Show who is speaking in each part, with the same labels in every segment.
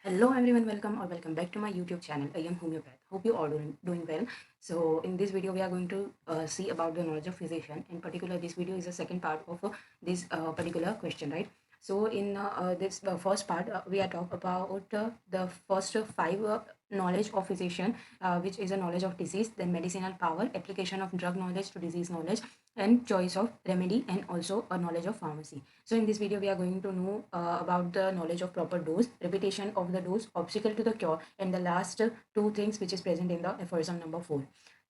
Speaker 1: Hello everyone, welcome or welcome back to my YouTube channel. I am Homeopath. Hope you all doing well. So in this video we are going to see about the knowledge of physician. In particular, this video is the second part of this particular question, right? So in this first part, we are talk about the first five knowledge of physician, which is a knowledge of disease, then medicinal power, application of drug knowledge to disease knowledge, and choice of remedy, and also a knowledge of pharmacy. So in this video, we are going to know about the knowledge of proper dose, repetition of the dose, obstacle to the cure, and the last two things which is present in the aphorism number 4.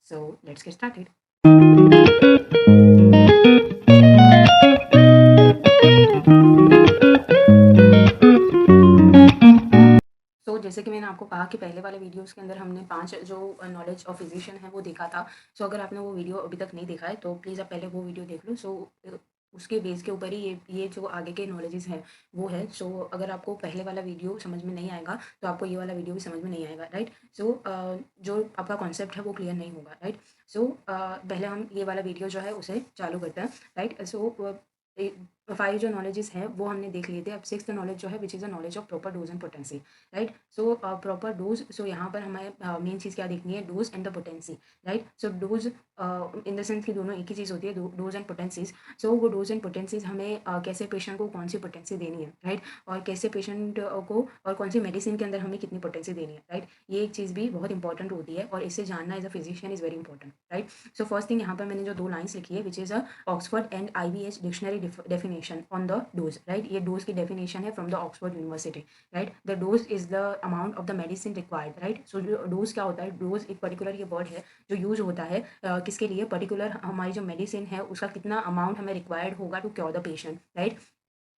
Speaker 1: So let's get started. तो जैसे कि मैंने आपको कहा कि पहले वाले videos के अंदर हमने 5 जो नॉलेज ऑफ फिजिशियन है वो देखा था। सो अगर आपने वो वीडियो अभी तक नहीं देखा है तो प्लीज़ आप पहले वो वीडियो देख लो। उसके बेस के ऊपर ही ये जो आगे के नॉलेजेस हैं वो है। सो अगर आपको पहले वाला वीडियो समझ में नहीं आएगा तो आपको ये वाला वीडियो भी समझ में नहीं आएगा, राइट। जो आपका कॉन्सेप्ट है वो क्लियर नहीं होगा, राइट। पहले हम ये वाला वीडियो जो है उसे चालू करते हैं, राइट। 5 जो नॉलेजेस हैं वो हमने देख लिए थे। अब 6th नॉलेज जो है which is the knowledge of proper dose and potency, right. Proper dose, यहाँ पर हमें मेन चीज़ क्या देखनी है, dose and the potency, right. Dose in the sense कि दोनों एक ही चीज़ होती है, डोज एंड पोटेंसीज। वो डोज एंड पोटेंसीज हमें कैसे पेशेंट को कौन सी पोटेंसी देनी है, राइट, और कैसे पेशेंट को और कौन सी मेडिसिन के अंदर हमें कितनी पोटेंसी देनी है, राइट। ये एक चीज़ भी बहुत इंपॉर्टेंट होती है और इसे जानना as a physician is very important, right. First thing यहाँ पर मैंने जो 2 लाइन्स लिखी है which is a Oxford and IBH dictionary definition on the dose, right. ये डोज की डेफिनेशन है from the Oxford university, right. The dose is the amount of the medicine required, right. जो डोज क्या होता है, dose एक particular ये word है जो यूज होता है किसके लिए, पर्टिकुलर हमारी जो मेडिसिन है उसका कितना अमाउंट हमें रिक्वायर्ड होगा to cure the patient, right.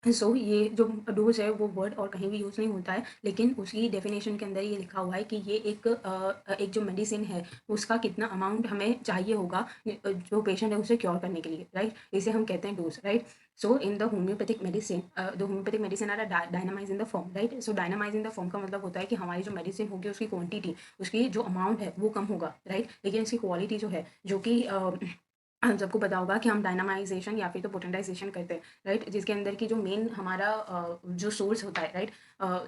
Speaker 1: ये जो डोज है वो वर्ड और कहीं भी यूज़ नहीं होता है, लेकिन उसकी डेफिनेशन के अंदर ये लिखा हुआ है कि ये एक जो मेडिसिन है उसका कितना अमाउंट हमें चाहिए होगा जो पेशेंट है उसे क्योर करने के लिए, राइट। इसे हम कहते हैं dose, right. In the homeopathic medicine, the homeopathic medicine are dynamise in the form, right. Dynamise in the form का मतलब होता है कि हमारी जो मेडिसिन होगी उसकी क्वांटिटी, उसकी जो अमाउंट है वो कम होगा, राइट, लेकिन इसकी क्वालिटी जो है जो कि हम सबको पता होगा कि हम डायनामाइजेशन या फिर तो पोटेंटाइजेशन करते हैं, राइट, जिसके अंदर की जो मेन हमारा जो सोर्स होता है, राइट,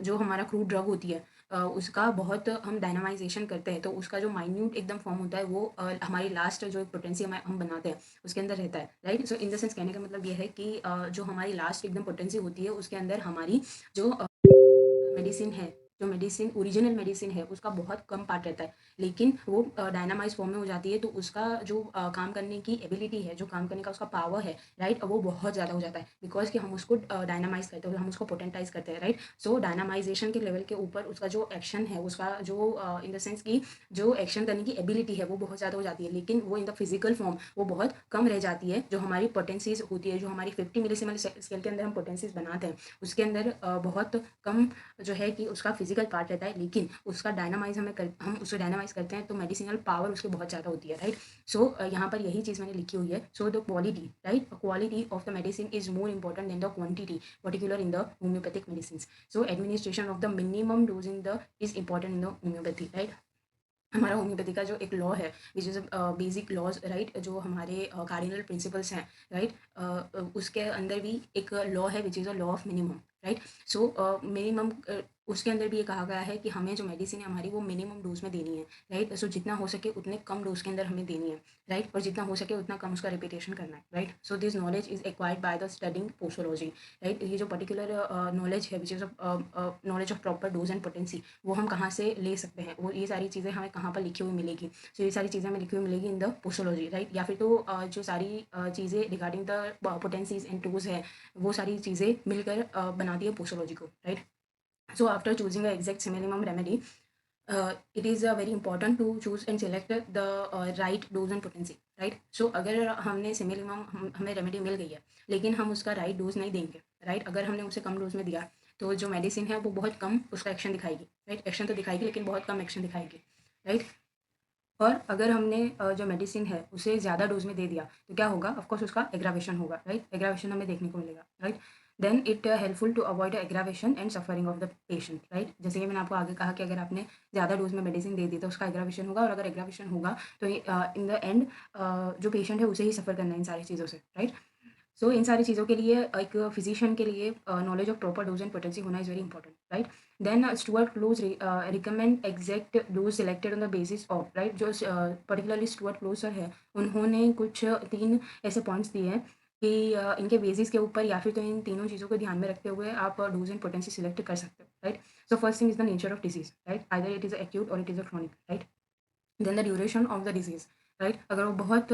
Speaker 1: जो हमारा क्रूड ड्रग होती है उसका बहुत हम डायनामाइजेशन करते हैं तो उसका जो माइन्यूट एकदम फॉर्म होता है वो हमारी लास्ट जो पोटेंसी हम बनाते हैं उसके अंदर रहता है, राइट। इन द सेंस कहने का मतलब ये है कि जो हमारी लास्ट एकदम पोटेंसी होती है उसके अंदर हमारी जो मेडिसिन है, जो मेडिसिन ओरिजिनल मेडिसिन है उसका बहुत कम पार्ट रहता है, लेकिन वो डायनामाइज फॉर्म में हो जाती है तो उसका जो काम करने की एबिलिटी है, जो काम करने का उसका पावर है, राइट, वो बहुत ज़्यादा हो जाता है बिकॉज कि हम उसको डायनामाइज करते हैं, हम उसको पोटेंटाइज करते हैं, राइट। डायनामाइजेशन के लेवल के ऊपर उसका जो एक्शन है, उसका जो इन द सेंस की जो एक्शन करने की एबिलिटी है वो बहुत ज़्यादा हो जाती है, लेकिन वो इन द फिजिकल फॉर्म वो बहुत कम रह जाती है। जो हमारी पोटेंसीज होती है, जो हमारी 50 मिलीसिमल स्केल के अंदर हम पोटेंसीज बनाते हैं उसके अंदर बहुत कम जो है कि उसका फिजिकल पार्ट रहता है, लेकिन उसका डायनामाइज हम उसको डायनामाइज करते हैं तो मेडिसिनल पावर उसकी बहुत ज़्यादा होती है, राइट। यहाँ पर यही चीज़ मैंने लिखी हुई है। The quality, right, quality of the medicine is more important than the quantity, particular in the homeopathic medicine. Administration of the minimum dose in the is important in the homeopathy, right. हमारा homeopathy का जो एक law है which is basic laws, right, जो हमारे cardinal principles हैं, right, उसके अंदर भी एक लॉ है which is a law of minimum, right. Minimum उसके अंदर भी ये कहा गया है कि हमें जो मेडिसिन है हमारी वो मिनिमम डोज में देनी है, राइट। जितना हो सके उतने कम डोज के अंदर हमें देनी है, राइट, और जितना हो सके उतना कम उसका रिपीटेशन करना है, right. This knowledge is acquired by the studying posology, right. ये जो पर्टिकुलर नॉलेज है which is knowledge of proper dose and potency वो हम कहाँ से ले सकते हैं, वो ये सारी चीज़ें हमें कहाँ पर लिखी हुई मिलेगी। ये सारी चीज़ें हमें लिखी हुई मिलेगी इन द पोस्टोलॉजी, राइट। या फिर तो जो सारी चीज़ें regarding the potencies and tools है वो सारी चीज़ें मिलकर बनाती है पोस्टोलॉजी को, right. After choosing a exact minimum remedy, it is very important to choose and select the right dose and potency, right। अगर हमने सिमिलिमम हमें रेमेडी मिल गई है लेकिन हम उसका राइट डोज नहीं देंगे, राइट, अगर हमने उसे कम डोज में दिया तो जो मेडिसिन है वो बहुत कम उसका एक्शन दिखाएगी, राइट। एक्शन तो दिखाएगी लेकिन बहुत कम एक्शन दिखाएगी, राइट। और अगर हमने जो मेडिसिन है उसे ज़्यादा डोज में दे दिया तो क्या होगा, ऑफकोर्स उसका एग्रावेशन होगा, राइट। एग्रावेशन हमें देखने को मिलेगा, right. Then it helpful to avoid aggravation and suffering of the patient, right. जैसे कि मैंने आपको आगे कहा कि अगर आपने ज़्यादा डोज में मेडिसिन दे दी तो उसका एग्रावेशन होगा, और अगर एग्रावेशन होगा तो इन द एंड जो पेशेंट है उसे ही सफ़र करना है इन सारी चीज़ों से, राइट। सो इन सारी चीज़ों के लिए एक फिजिशियन के लिए knowledge of proper dose and potency होना is very important, right? Then Stuart Close recommend exact dose selected on the basis of, right? जो पर्टिकुलरली स्टुअर्ट क्लोज सर है, उन्होंने कुछ 3 ऐसे पॉइंट्स दिए हैं कि इनके बेसिस के ऊपर या फिर तो इन तीनों चीज़ों को ध्यान में रखते हुए आप डोज एंड पोटेंसी सिलेक्ट कर सकते हो, right? So first thing is the nature of disease, right? Either it is acute और it is a chronic, right? Then the duration of the disease, right? अगर वो बहुत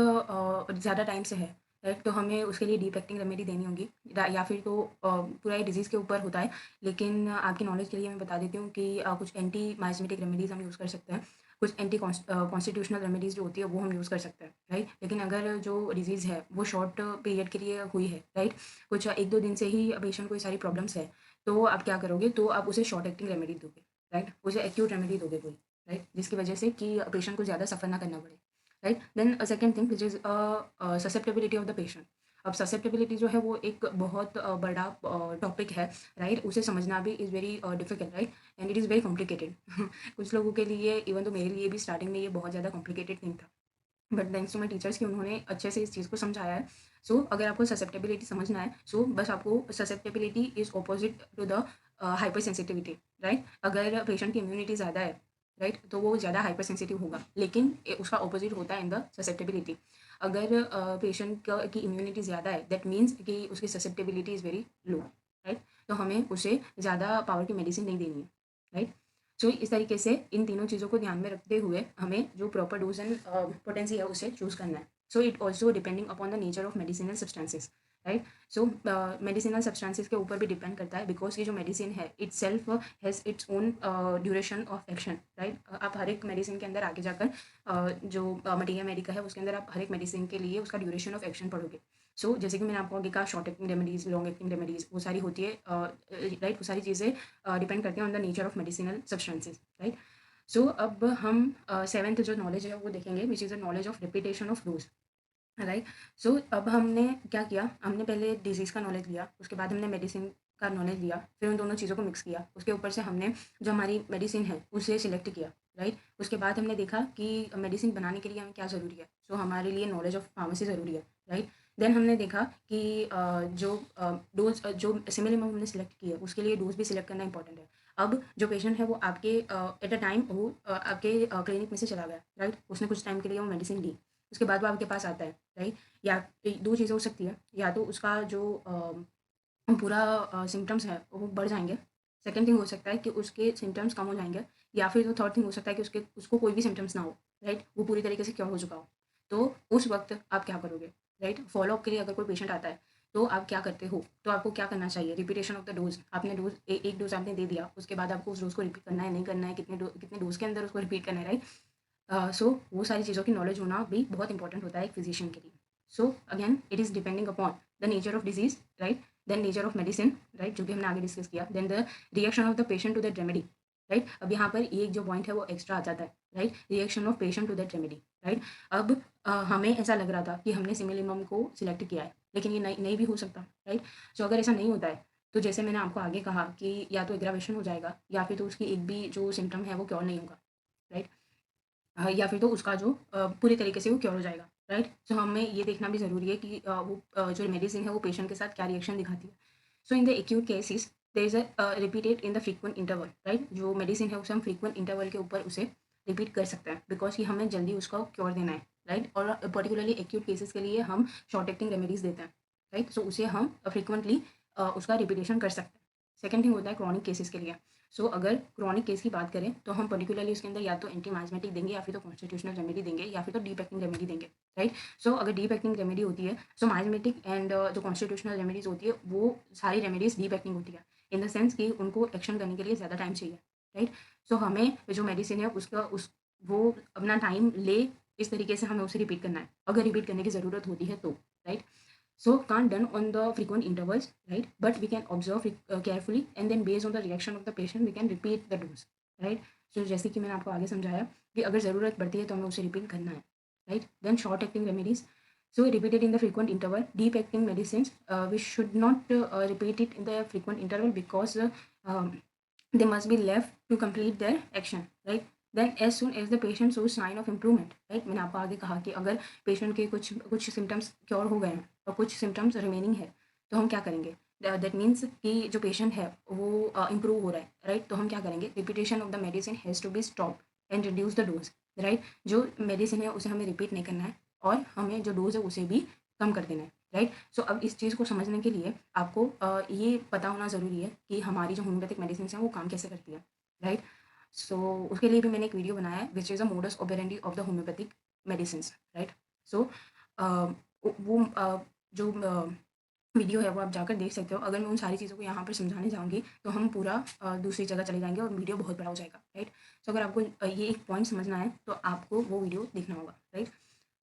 Speaker 1: ज़्यादा टाइम से है, राइट? तो हमें उसके लिए डीप एक्टिंग रेमेडी देनी होगी, या फिर तो पूरा ये डिजीज़ के ऊपर होता है। लेकिन आपकी नॉलेज के लिए मैं बता देती हूँ कि कुछ एंटी माइज़मेटिक रेमेडीज़ हम यूज़ कर सकते हैं, कुछ एंटी कॉन्स्टिट्यूशनल रेमेडीज़ जो होती है वो हम यूज़ कर सकते हैं, राइट? लेकिन अगर जो डिजीज़ है वो शॉर्ट पीरियड के लिए हुई है, राइट? कुछ 1-2 दिन से ही पेशेंट को ये सारी प्रॉब्लम्स है, तो आप क्या करोगे? तो आप उसे शॉर्ट एक्टिंग रेमेडी दोगे, राइट? उसे एक्यूट रेमेडी दोगे कोई, राइट? जिसकी वजह से कि पेशेंट को ज़्यादा सफ़र ना करना पड़े, right? Then second thing which is susceptibility of the patient. अब ससेप्टेबिलिटी जो है वो एक बहुत बड़ा टॉपिक है, राइट? उसे समझना भी is very difficult, right? And it is very complicated. कुछ लोगों के लिए, इवन तो मेरे लिए भी स्टार्टिंग में ये बहुत ज़्यादा कॉम्प्लिकेटेड थिंग था। But thanks to my teachers कि उन्होंने अच्छे से इस चीज़ को समझाया है। सो अगर आपको ससेप्टेबिलिटी समझना है, सो बस आपको susceptibility is opposite to the hyper sensitivity, right? अगर पेशेंट की इम्यूनिटी ज़्यादा है, राइट? तो वो ज़्यादा हाइपर सेंसिटिव होगा, लेकिन उसका ऑपोज़िट होता है इन द ससेप्टेबिलिटी। अगर पेशेंट की इम्यूनिटी ज़्यादा है, दैट मीन्स कि उसकी susceptibility is very low, right? तो हमें उसे ज़्यादा पावर की मेडिसिन नहीं देनी है, राइट? सो इस तरीके से इन तीनों चीज़ों को ध्यान में रखते हुए हमें जो प्रॉपर डोज एंड पोटेंसी है उसे चूज़ करना है। So it also depending upon the nature of medicinal substances, right? So medicinal substances के ऊपर भी डिपेंड करता है, बिकॉज ये जो मेडिसिन है it self has its own duration of action, right? आप हर एक मेडिसिन के अंदर आगे जाकर जो मटीरिया मेडिका है उसके अंदर आप हर एक मेडिसिन के लिए उसका ड्यूरेशन ऑफ एक्शन पढ़ोगे। सो जैसे कि मैंने आपको आगे कहा, short acting remedies, long acting remedies, वो सारी होती है, राइट? वो सारी चीज़ें डिपेंड करते हैं on the nature of medicinal substances, right? So अब हम सेवेंथ जो नॉलेज है वो देखेंगे, which is the knowledge of repetition of dose, right? So अब हमने क्या किया, हमने पहले डिजीज़ का नॉलेज लिया, उसके बाद हमने मेडिसिन का नॉलेज लिया, फिर उन दोनों चीज़ों को मिक्स किया, उसके ऊपर से हमने जो हमारी मेडिसिन है उसे सिलेक्ट किया, राइट? उसके बाद हमने देखा कि मेडिसिन बनाने के लिए हमें क्या ज़रूरी है, सो हमारे लिए नॉलेज ऑफ फार्मेसी ज़रूरी है, राइट? देन हमने देखा कि जो डोज जो सिमिलर हमने सिलेक्ट की है उसके लिए डोज भी सिलेक्ट करना इंपॉर्टेंट है। अब जो पेशेंट है वो आपके एट अ टाइम वो आपके क्लिनिक में से चला गया, राइट? उसने कुछ टाइम के लिए वो मेडिसिन ली, उसके बाद वो आपके पास आता है, राइट? या 2 चीज़ें हो सकती है, या तो उसका जो पूरा सिम्पटम्स है वो बढ़ जाएँगे। सेकंड थिंग हो सकता है कि उसके सिम्पटम्स कम हो जाएँगे, या फिर तो थर्ड थिंग हो सकता है कि उसको कोई भी सिम्पटम्स ना हो, राइट? वो पूरी तरीके से क्योर हो चुका हो। तो उस वक़्त आप क्या करोगे, राइट? फ़ॉलो-अप के लिए अगर कोई पेशेंट आता है, तो आप क्या करते हो? तो आपको क्या करना चाहिए? रिपीटेशन ऑफ द डोज़, आपने डोज़ एक डोज़ आपने दे दिया, उसके बाद आपको उस डोज़ को रिपीट करना है, नहीं करना है, कितने डोज़ के अंदर उसको रिपीट करना है, राइट? सो वो सारी चीज़ों की नॉलेज होना भी बहुत इंपॉर्टेंट होता है एक फिजिशियन के लिए। So again it is depending upon the nature of disease, right? Then nature of medicine, right? जो कि हमने आगे डिस्कस किया। Then the reaction of the patient to that remedy, right? अब यहाँ पर एक जो पॉइंट है वो एक्स्ट्रा आ जाता है, right? Reaction of patient to that remedy, right? अब हमें ऐसा लग रहा था कि हमने सिमिलिमम को सिलेक्ट किया है, लेकिन ये नहीं नहीं भी हो सकता, राइट? सो अगर ऐसा नहीं होता है, तो जैसे मैंने आपको आगे कहा कि या तो एग्रावेशन हो जाएगा, या फिर तो उसकी एक भी जो सिम्पटम है वो क्योर नहीं होगा, राइट? या फिर तो उसका जो पूरे तरीके से वो क्योर हो जाएगा, राइट? सो हमें ये देखना भी ज़रूरी है कि वो जो मेडिसिन है वो पेशेंट के साथ क्या रिएक्शन दिखाती है। So in the acute cases there is a repeated in the frequent interval, right? जो मेडिसिन है उसे हम फ्रीक्वेंट इंटरवल के ऊपर उसे रिपीट कर सकते हैं, बिकॉज़ कि हमें जल्दी उसका क्योर देना है, राइट? और पर्टिकुलरली एक्यूट केसेस के लिए हम शॉर्ट एक्टिंग रेमेडीज़ देते हैं, राइट? सो उसे हम फ्रीक्वेंटली उसका रिपीटेशन कर सकते हैं। सेकंड थिंग होता है क्रॉनिक केसेस के लिए। सो अगर क्रॉनिक केस की बात करें तो हम पर्टिकुलरली उसके अंदर या तो एंटी माइजमेटिक देंगे, या फिर तो कॉन्स्टिट्यूशनल रेमेडी देंगे, या फिर तो डीप एक्टिंग रेमेडी देंगे, राइट? सो अगर डीप एक्टिंग रेमेडी होती है, सो माइजमेटिक एंड जो कॉन्स्टिट्यूशनल रेमेडीज होती है वो सारी रेमेडीज डीप एक्टिंग होती है, इन द सेंस कि उनको एक्शन करने के लिए ज़्यादा टाइम चाहिए, राइट? सो हमें जो मेडिसिन है उसका उस वो अपना टाइम ले, इस तरीके से हमें उसे रिपीट करना है, अगर रिपीट करने की ज़रूरत होती है तो, right? So can't done on the frequent intervals, right? But we can observe it carefully, and then based on the reaction of the patient, we can repeat the dose, right? So जैसे कि मैंने आपको आगे समझाया कि अगर ज़रूरत पड़ती है तो हमें उसे रिपीट करना है, right? Then short acting remedies. So repeated in the frequent interval. Deep acting medicines, we should not repeat it in the frequent interval, because they must be left to complete their action, right? Then as soon as the patient shows sign of improvement, right? मैंने आपको आगे कहा कि अगर patient के कुछ कुछ symptoms cure हो गए हैं, कुछ सिम्टम्स रिमेनिंग है, तो हम क्या करेंगे? दैट मीन्स कि जो पेशेंट है वो इम्प्रूव हो रहा है, राइट? तो हम क्या करेंगे? Repetition of the medicine has to be stop and reduce the dose, right? जो मेडिसिन है उसे हमें रिपीट नहीं करना है और हमें जो डोज है उसे भी कम कर देना है, राइट? सो अब इस चीज़ को समझने के लिए आपको ये पता होना ज़रूरी है कि हमारी जो होम्योपैथिक मेडिसिन हैं वो काम कैसे करती है, राइट? सो उसके लिए भी मैंने एक वीडियो बनाया है which is a modus operandi of the homeopathic medicine, right? So वो जो वीडियो है वो आप जाकर देख सकते हो। अगर मैं उन सारी चीज़ों को यहाँ पर समझाने जाऊँगी तो हम पूरा दूसरी जगह चले जाएँगे और वीडियो बहुत बड़ा हो जाएगा, राइट? सो अगर आपको ये एक पॉइंट समझना है तो आपको वो वीडियो देखना होगा, राइट?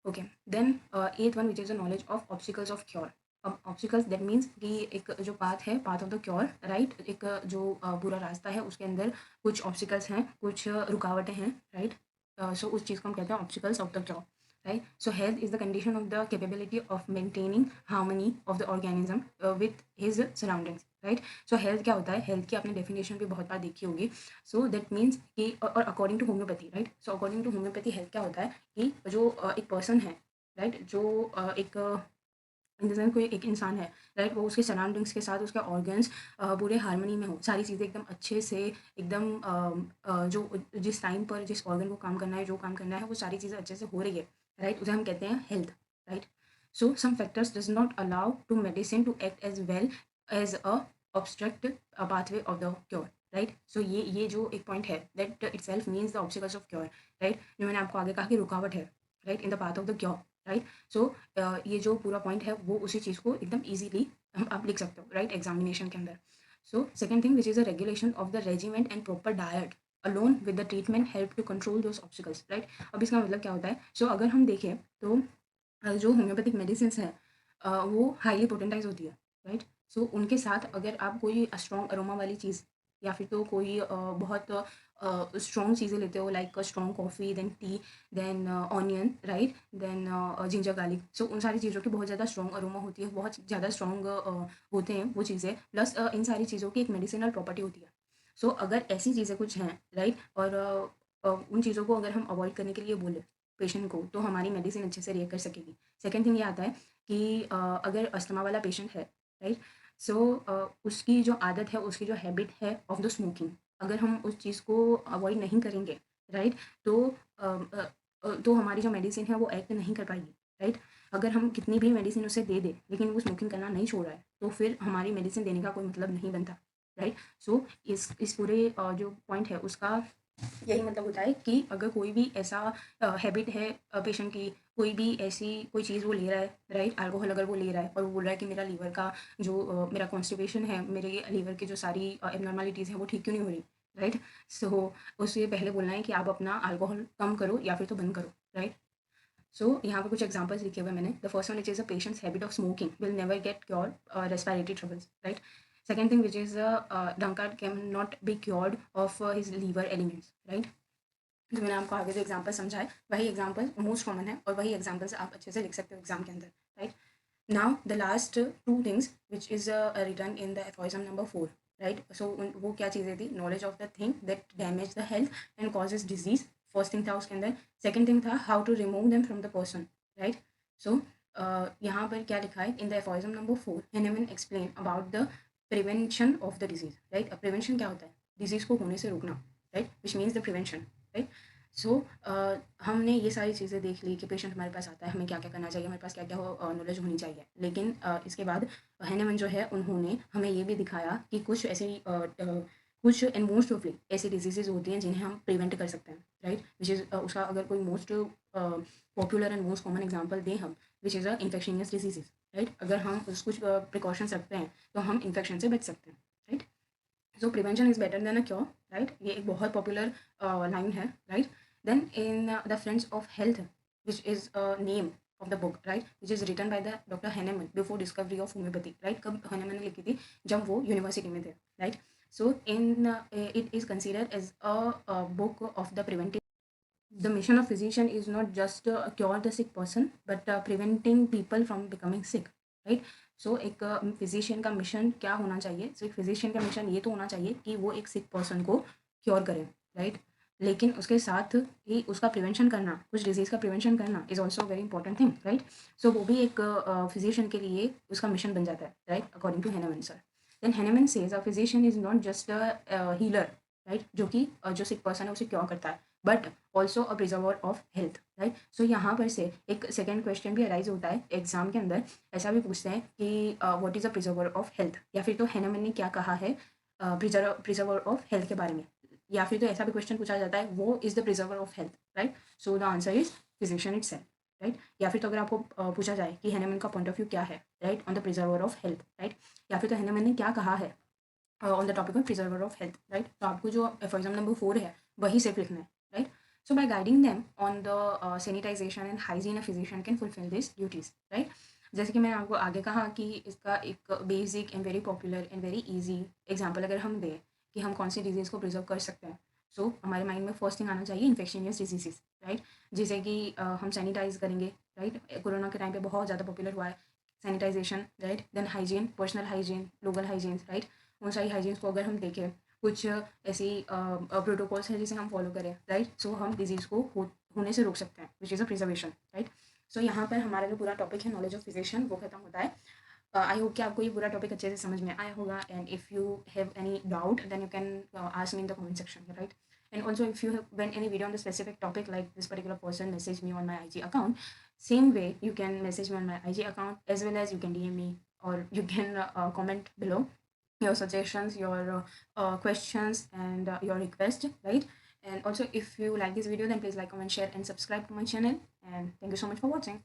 Speaker 1: ओके, देन एथ one which is the knowledge of obstacles of cure. अब ऑब्स्टिकल्स दैट मीन्स कि एक जो पाथ है, path of the cure, right? एक जो पूरा रास्ता है उसके अंदर कुछ ऑब्स्टिकल्स हैं, कुछ रुकावटें हैं, राइट? सो उस चीज़ को हम कहते हैं obstacles of the cure, right? So health is the condition of the capability of maintaining harmony of the organism with his surroundings, right? So health क्या होता है? health की आपने definition भी बहुत बार देखी होगी. So that means कि और according to homeopathy, right? So according to homeopathy health क्या होता है कि जो एक person है, right? जो एक इन द सेंस कोई एक इंसान है, राइट? वो उसके सराउंडिंग्स के साथ उसके ऑर्गन्स पूरे हार्मनी में हो, सारी चीज़ें एकदम अच्छे से एकदम जो जिस टाइम पर जिस ऑर्गन को काम करना है, जो काम करना है, वो सारी चीज़ें अच्छे से हो रही है, राइट? उसे हम कहते हैं health, right? So some factors does not allow to medicine to act as well as a obstruct pathway of the cure, right? So ये जो एक पॉइंट है that itself means the obstacles of cure, right? जो मैंने आपको आगे कहा कि रुकावट है, right? In the path of the cure, right? So ये जो पूरा पॉइंट है वो उसी चीज़ को एकदम ईजिली हम आप लिख सकते हो, राइट? एग्जामिनेशन के अंदर. So second thing which is a regulation of the regiment and proper diet alone with the treatment help to control those obstacles, right? अब इसका मतलब क्या होता है? सो अगर हम देखें तो जो होम्योपैथिक मेडिसिन है वो हाईली पोटेंटाइज होती है, राइट? सो उनके साथ अगर आप कोई स्ट्रॉन्ग अरोमा वाली चीज़ या फिर तो कोई बहुत स्ट्रॉन्ग चीज़ें लेते हो like strong coffee, then tea, then onion, right? Then ginger garlic. So उन सारी चीज़ों की बहुत ज़्यादा स्ट्रॉन्ग अरोमा होती है, बहुत ज़्यादा स्ट्रॉन्ग होते हैं वो चीज़ें, प्लस इन सारी चीज़ों की एक मेडिसिनल प्रॉपर्टी होती है. सो अगर ऐसी चीज़ें कुछ हैं, राइट? और उन चीज़ों को अगर हम अवॉइड करने के लिए बोले पेशेंट को तो हमारी मेडिसिन अच्छे से रिएक्ट कर सकेगी. सेकंड थिंग ये आता है कि अगर अस्थमा वाला पेशेंट है, राइट? सो उसकी जो आदत है, उसकी जो हैबिट है ऑफ द स्मोकिंग, अगर हम उस चीज़ को अवॉइड नहीं करेंगे, राइट? तो तो हमारी जो मेडिसिन है वो एक्ट नहीं कर पाएगी, राइट? अगर हम कितनी भी मेडिसिन उसे दे दें लेकिन वो स्मोकिंग करना नहीं छोड़ रहा है तो फिर हमारी मेडिसिन देने का कोई मतलब नहीं बनता, राइट? सो इस पूरे जो पॉइंट है उसका यही मतलब होता है कि अगर कोई भी ऐसा हैबिट है पेशेंट की, कोई भी ऐसी कोई चीज़ वो ले रहा है, राइट? अल्कोहल अगर वो ले रहा है और वो बोल रहा है कि मेरा लीवर का जो मेरा कॉन्स्टिपेशन है, मेरे लीवर की जो सारी एबनॉर्मलिटीज़ हैं वो ठीक क्यों नहीं हो रही, राइट? सो उसे पहले बोलना है कि आप अपना अल्कोहल कम करो या फिर तो बंद करो, राइट? सो यहाँ पे कुछ एग्जांपल्स लिखे हुए हैं मैंने. The first one which is a patient's habit of smoking will never get cure respiratory troubles, right? Second thing which is drunkard can not be cured of his liver elements, right? जो मैंने आपको आगे जो example समझाए वही example most common है और वही एग्जांपल्स आप अच्छे से लिख सकते हो एग्जाम के अंदर, right? Now the last two things which is return in the aphorism number 4, right? So वो क्या चीज़ें थी? Knowledge of the thing that damage the health and causes disease, first thing था उसके अंदर. सेकेंड थिंग था how to remove them from the person, right? So यहाँ पर क्या लिखा है in the aphorism number 4 Hahnemann explain about the prevention of the disease, right? Prevention क्या होता है? डिजीज़ को होने से रोकना, right? Which means the prevention, right? So हमने ये सारी चीज़ें देख ली कि पेशेंट हमारे पास आता है, हमें क्या-क्या करना चाहिए, हमारे पास क्या-क्या नॉलेज होनी चाहिए. लेकिन इसके बाद हैनेमन जो है उन्होंने हमें ये भी दिखाया कि कुछ ऐसी कुछ एंड मोस्ट ऑफली ऐसी डिजीज़ेज़ होती हैं जिन्हें हम प्रिवेंट कर सकते हैं, राइट? विच इज़ उसका अगर कोई most popular and most common example दें हम, which is infectious diseases, right? अगर हम कुछ प्रिकॉशंस रखते हैं तो हम इन्फेक्शन से बच सकते हैं, right? So prevention is better than a cure, right? ये एक बहुत पॉपुलर लाइन है, right? Then in the friends of health which is name of the book, right? Which is written by the doctor Hahnemann before discovery of homeopathy, right? कब Hahnemann ने लिखी थी? जब वो यूनिवर्सिटी में थे, right? So in it is considered as a book of the preventive. The mission of physician is not just to cure the sick person but preventing people from becoming sick, right? So एक physician का mission क्या होना चाहिए? सो एक physician का mission ये तो होना चाहिए कि वो एक सिक पर्सन को क्योर करें, राइट? लेकिन उसके साथ ही उसका प्रिवेंशन करना, कुछ डिज़ीज़ का प्रिवेंशन करना is also very important thing, right? So वो भी एक फिज़िशियन के लिए उसका मिशन बन जाता है, right? According to Hahnemann sir. Then Hahnemann says a physician is not just a healer, right? जो कि जो सिक पर्सन है उसे क्योर करता है, but also a preserver of health, right? So यहाँ पर से एक सेकंड क्वेश्चन भी अराइज़ होता है एग्ज़ाम के अंदर, ऐसा भी पूछते हैं कि what is a preserver of health, या फिर तो हैनेमन ने क्या कहा है प्रिजर्वर ऑफ हेल्थ के बारे में, या फिर तो ऐसा भी क्वेश्चन पूछा जाता है वो is the preserver of health, right? So the answer is physician itself, right? या फिर तो अगर आपको पूछा जाए कि हैनेमन का पॉइंट ऑफ व्यू क्या है, right, on the preserver of health, right? या फिर तो हैनेमन ने क्या कहा है on the topic of preserver of health, right? तो आपको जो फॉर एग्जाम्पल नंबर 4 है वही सिर्फ लिखना है, right? So by guiding them on the sanitization and hygiene a physician can fulfil this duties, right? जैसे कि मैंने आपको आगे कहा कि इसका एक basic and very popular and very easy example अगर हम दें कि हम कौन सी डिजीज़ को प्रिजर्व कर सकते हैं, सो हमारे माइंड में फर्स्ट थिंग आना चाहिए इन्फेक्शियस डिजीजेस, राइट? जैसे कि हम सैनिटाइज करेंगे, राइट? कोरोना के टाइम पे बहुत ज़्यादा पॉपुलर हुआ है sanitization, right? Then hygiene, personal hygiene, local hygiene, right? उन सारी हाइजीन्स को अगर हम देखें, कुछ ऐसी प्रोटोकॉल्स हैं जिसे हम फॉलो करें, राइट? सो हम डिजीज़ को होने से रोक सकते हैं, which is a preservation, right? So यहाँ पर हमारा जो पूरा टॉपिक है नॉलेज ऑफ फिजिशियन वो खत्म होता है। आई होप कि आपको ये पूरा टॉपिक अच्छे से समझ में आया होगा, and if you have any doubt then you can ask me in the comment section, right? And also, if you have when any video on the specific topic, like this particular person message me on my IG account, same way you can message me on my IG account, as well as you can DM me, or you can comment below your suggestions, your questions, and your request, right? And also, if you like this video, then please like, comment, share, and subscribe to my channel. And thank you so much for watching.